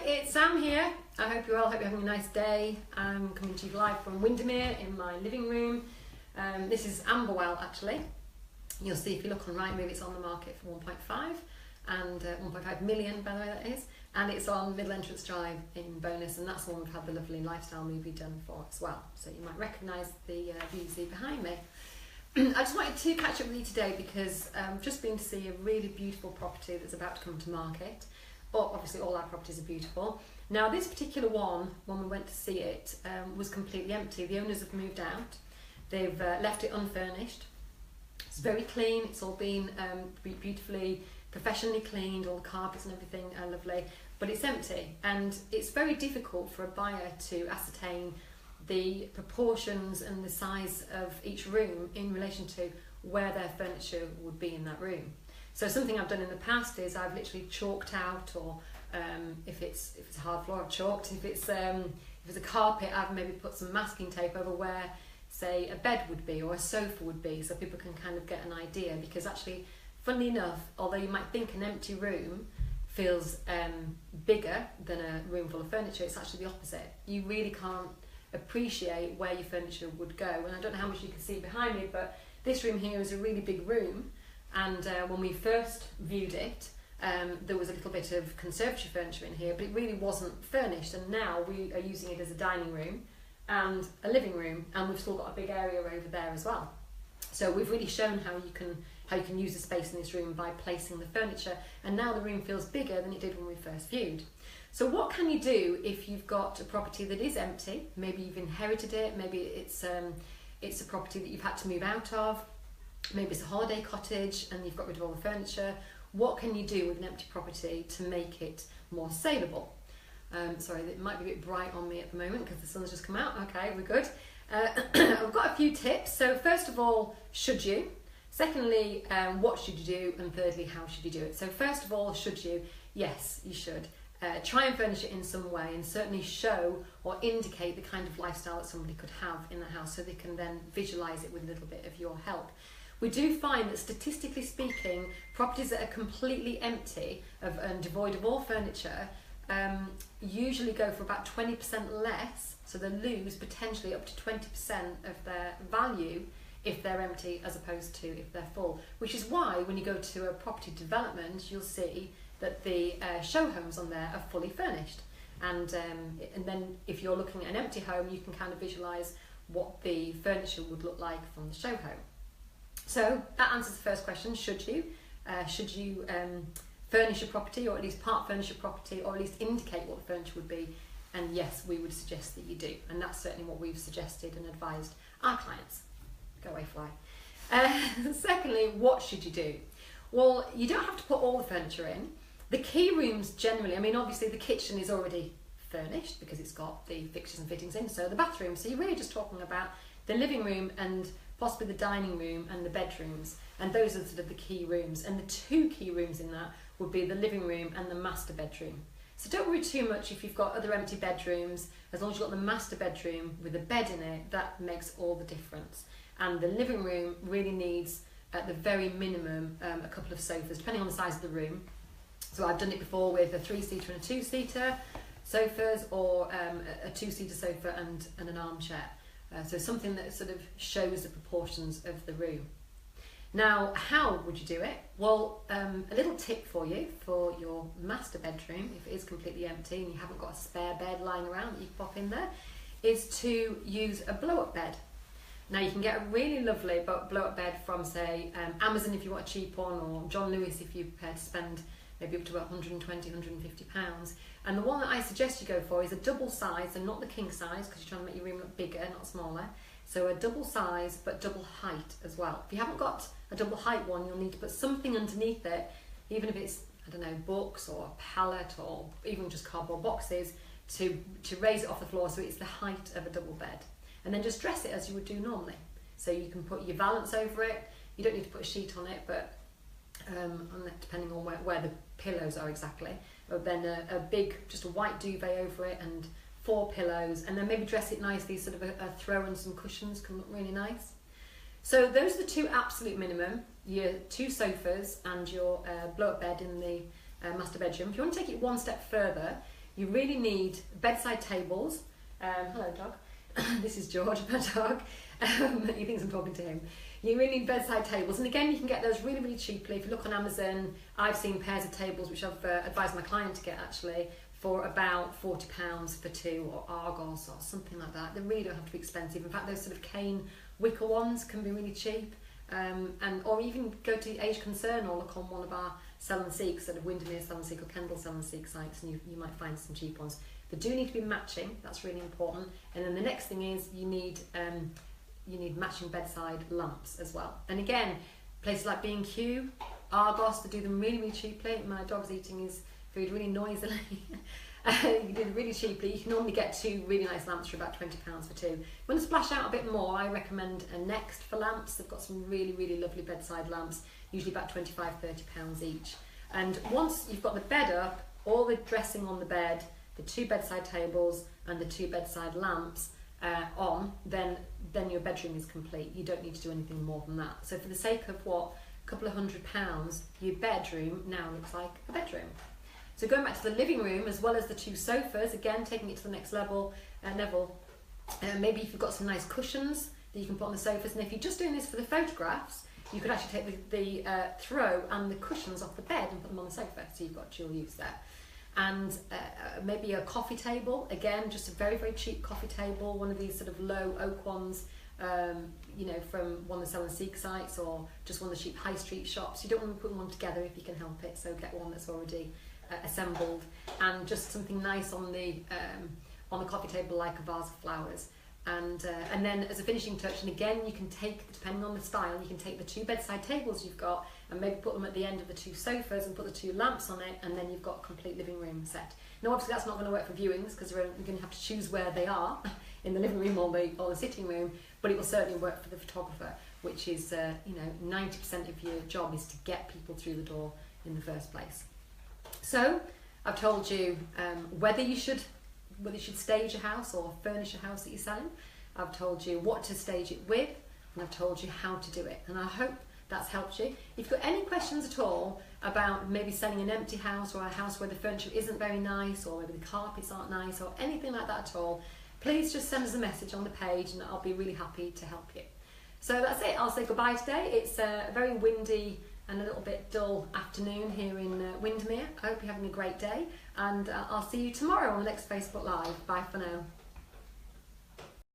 it's Sam here. I hope you're well, hope you're having a nice day. I'm coming to you live from Windermere in my living room. This is Amberwell actually. You'll see if you look on Rightmove, it's on the market for 1.5 and 1.5 million by the way that is. And it's on Middle Entrance Drive in Bonus, and that's the one we've had the lovely lifestyle movie done for as well. So you might recognise the view you see behind me. I just wanted to catch up with you today because I've just been to see a really beautiful property that's about to come to market. But obviously all our properties are beautiful. Now this particular one, when we went to see it, was completely empty. The owners have moved out. They've left it unfurnished. It's very clean. It's all been beautifully, professionally cleaned. All the carpets and everything are lovely. But it's empty, and it's very difficult for a buyer to ascertain the proportions and the size of each room in relation to where their furniture would be in that room. So something I've done in the past is I've literally chalked out, or if it's a hard floor, I've chalked. If it's a carpet, I've maybe put some masking tape over where, say, a bed would be or a sofa would be, so people can kind of get an idea. Because actually, funnily enough, although you might think an empty room feels bigger than a room full of furniture, it's actually the opposite. You really can't appreciate where your furniture would go. And I don't know how much you can see behind me, but this room here is a really big room. And when we first viewed it, there was a little bit of conservatory furniture in here, but it really wasn't furnished. And now we are using it as a dining room and a living room, and we've still got a big area over there as well. So we've really shown how you can use the space in this room by placing the furniture, and now the room feels bigger than it did when we first viewed. So what can you do if you've got a property that is empty? Maybe you've inherited it, maybe it's a property that you've had to move out of, maybe it's a holiday cottage and you've got rid of all the furniture. What can you do with an empty property to make it more saleable? Sorry, it might be a bit bright on me at the moment because the sun's just come out. Okay, we're good. I've got a few tips. So first of all, should you? Secondly, what should you do? And thirdly, how should you do it? So first of all, should you? Yes, you should. Try and furnish it in some way, and certainly show or indicate the kind of lifestyle that somebody could have in the house, so they can then visualise it with a little bit of your help. We do find that statistically speaking, properties that are completely empty and devoid of all furniture usually go for about 20% less, so they lose potentially up to 20% of their value if they're empty as opposed to if they're full. Which is why when you go to a property development, you'll see that the show homes on there are fully furnished. And then if you're looking at an empty home, you can kind of visualise what the furniture would look like from the show home. So that answers the first question, should you? Should you furnish a property, or at least part furnish a property, or at least indicate what the furniture would be? And yes, we would suggest that you do. And that's certainly what we've suggested and advised our clients. Go away, fly. Secondly, what should you do? Well, you don't have to put all the furniture in. The key rooms generally, I mean, obviously the kitchen is already furnished because it's got the fixtures and fittings in, so the bathroom. So you're really just talking about the living room and possibly the dining room and the bedrooms, and those are sort of the key rooms. And the two key rooms in that would be the living room and the master bedroom. So don't worry too much if you've got other empty bedrooms. As long as you've got the master bedroom with a bed in it, that makes all the difference. And the living room really needs, at the very minimum, a couple of sofas, depending on the size of the room. So I've done it before with a 3-seater and a 2-seater sofas, or a 2-seater sofa and an armchair. So something that sort of shows the proportions of the room. Now, how would you do it? Well, a little tip for you for your master bedroom, if it is completely empty and you haven't got a spare bed lying around that you can pop in there, is to use a blow-up bed. Now, you can get a really lovely blow-up bed from, say, Amazon if you want a cheap one, or John Lewis if you're prepared to spend maybe up to about 120, 150 pounds. And the one that I suggest you go for is a double size, and not the king size, because you're trying to make your room look bigger, not smaller. So a double size, but double height as well. If you haven't got a double height one, you'll need to put something underneath it, even if it's, I don't know, books or a pallet or even just cardboard boxes, to raise it off the floor so it's the height of a double bed. And then just dress it as you would do normally. So you can put your valance over it. You don't need to put a sheet on it, but depending on where the pillows are exactly. But then a big, just a white duvet over it and 4 pillows, and then maybe dress it nicely, sort of a throw and some cushions can look really nice. So those are the two absolute minimum, your 2 sofas and your blow-up bed in the master bedroom. If you want to take it one step further, you really need bedside tables. Hello dog. This is George, my dog. He thinks I'm talking to him. You really need bedside tables, and again you can get those really, really cheaply. If you look on Amazon, I've seen pairs of tables which I've advised my client to get actually for about £40 for two, or Argos or something like that. They really don't have to be expensive. In fact, those sort of cane wicker ones can be really cheap. Or even go to Age Concern or look on one of our Sell and Seek, sort of Windermere Sell and Seek or Kendal Sell and Seek sites, and you might find some cheap ones. They do need to be matching, that's really important. And then the next thing is you need matching bedside lamps as well. And again, places like B&Q, Argos, they do them really, really cheaply. My dog's eating his food really noisily. You do it really cheaply. You can normally get two really nice lamps for about £20 for two. If you want to splash out a bit more, I recommend a Next for lamps. They've got some really, really lovely bedside lamps, usually about £25–30 each. And once you've got the bed up, all the dressing on the bed, the two bedside tables and the two bedside lamps on, then your bedroom is complete. You don't need to do anything more than that. So for the sake of what, a couple of £100, your bedroom now looks like a bedroom. So going back to the living room, as well as the two sofas, again taking it to the next level, maybe if you've got some nice cushions that you can put on the sofas, and if you're just doing this for the photographs, you could actually take the throw and the cushions off the bed and put them on the sofa, so you've got dual use there. And maybe a coffee table, again just a very, very cheap coffee table, one of these sort of low oak ones, you know, from one of the Sell and Seek sites, or just one of the cheap high street shops. You don't want to put one together if you can help it, so get one that's already assembled, and just something nice on the coffee table, like a vase of flowers. And then as a finishing touch, and again you can take, depending on the style, you can take the two bedside tables you've got and maybe put them at the end of the two sofas and put the two lamps on it, and then you've got a complete living room set. Now obviously that's not going to work for viewings, because you're going to have to choose where they are in the living room or the sitting room, but it will certainly work for the photographer, which is 90% of your job is to get people through the door in the first place. So I've told you whether you should stage a house or furnish a house that you're selling. I've told you what to stage it with, and I've told you how to do it. And I hope that's helped you. If you've got any questions at all about maybe selling an empty house, or a house where the furniture isn't very nice, or maybe the carpets aren't nice, or anything like that at all, please just send us a message on the page and I'll be really happy to help you. So that's it. I'll say goodbye today. It's a very windy and a little bit dull afternoon here in Windermere. I hope you're having a great day, and I'll see you tomorrow on the next Facebook Live. Bye for now.